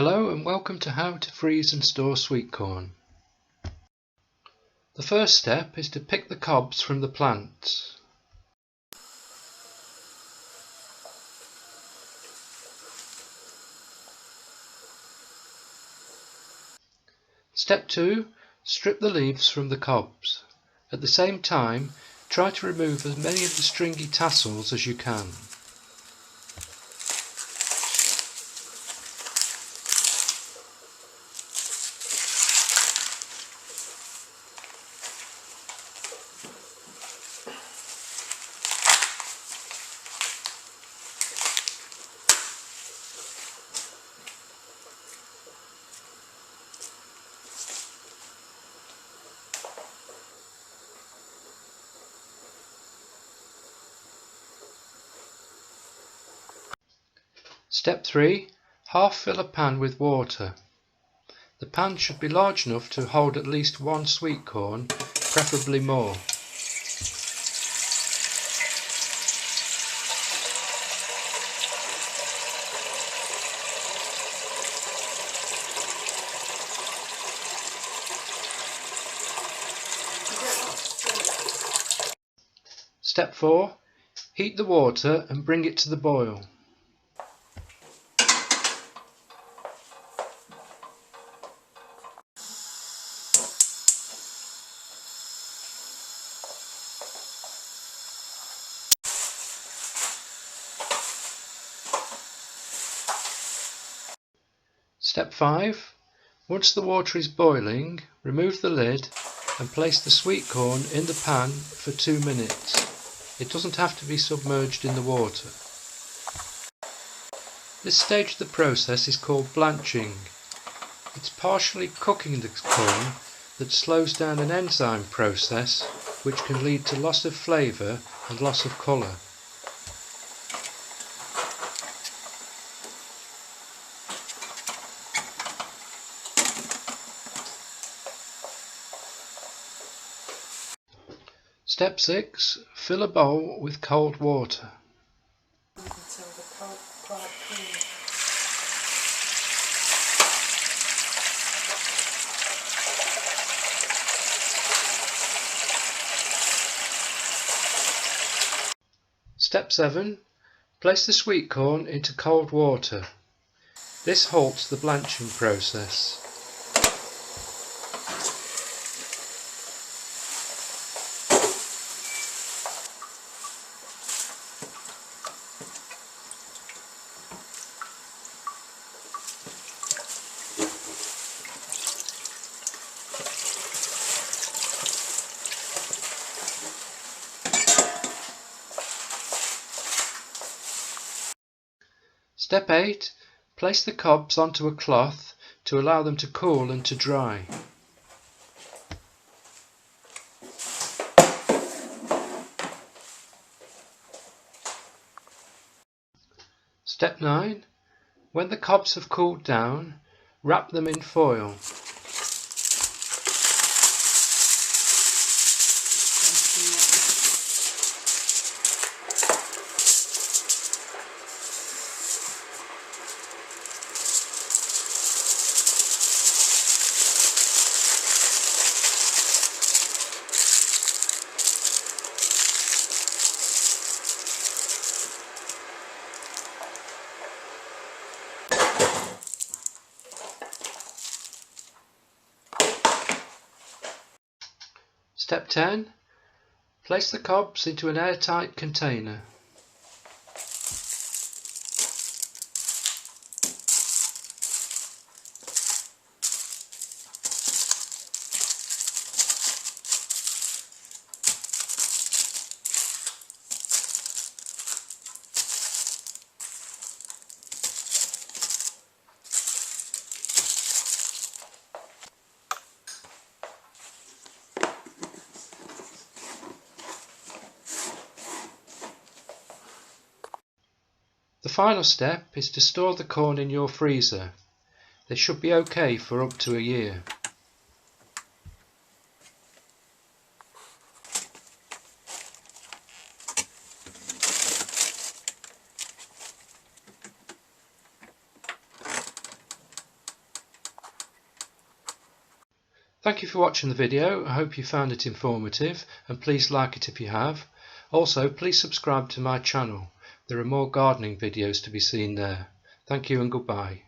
Hello and welcome to How to Freeze and Store Sweet Corn. The first step is to pick the cobs from the plants. Step 2. Strip the leaves from the cobs. At the same time, try to remove as many of the stringy tassels as you can. Step 3. Half fill a pan with water. The pan should be large enough to hold at least one sweet corn, preferably more. Step 4. Heat the water and bring it to the boil. Step 5. Once the water is boiling, remove the lid and place the sweet corn in the pan for 2 minutes. It doesn't have to be submerged in the water. This stage of the process is called blanching. It's partially cooking the corn that slows down an enzyme process which can lead to loss of flavour and loss of colour. Step 6. Fill a bowl with cold water. Until the pulp quite clean. Step 7. Place the sweet corn into cold water. This halts the blanching process. Step 8. Place the cobs onto a cloth to allow them to cool and to dry. Step 9. When the cobs have cooled down, wrap them in foil. Step 10. Place the cobs into an airtight container. The final step is to store the corn in your freezer. They should be okay for up to a year. Thank you for watching the video. I hope you found it informative, and please like it if you have. Also, please subscribe to my channel. There are more gardening videos to be seen there. Thank you and goodbye.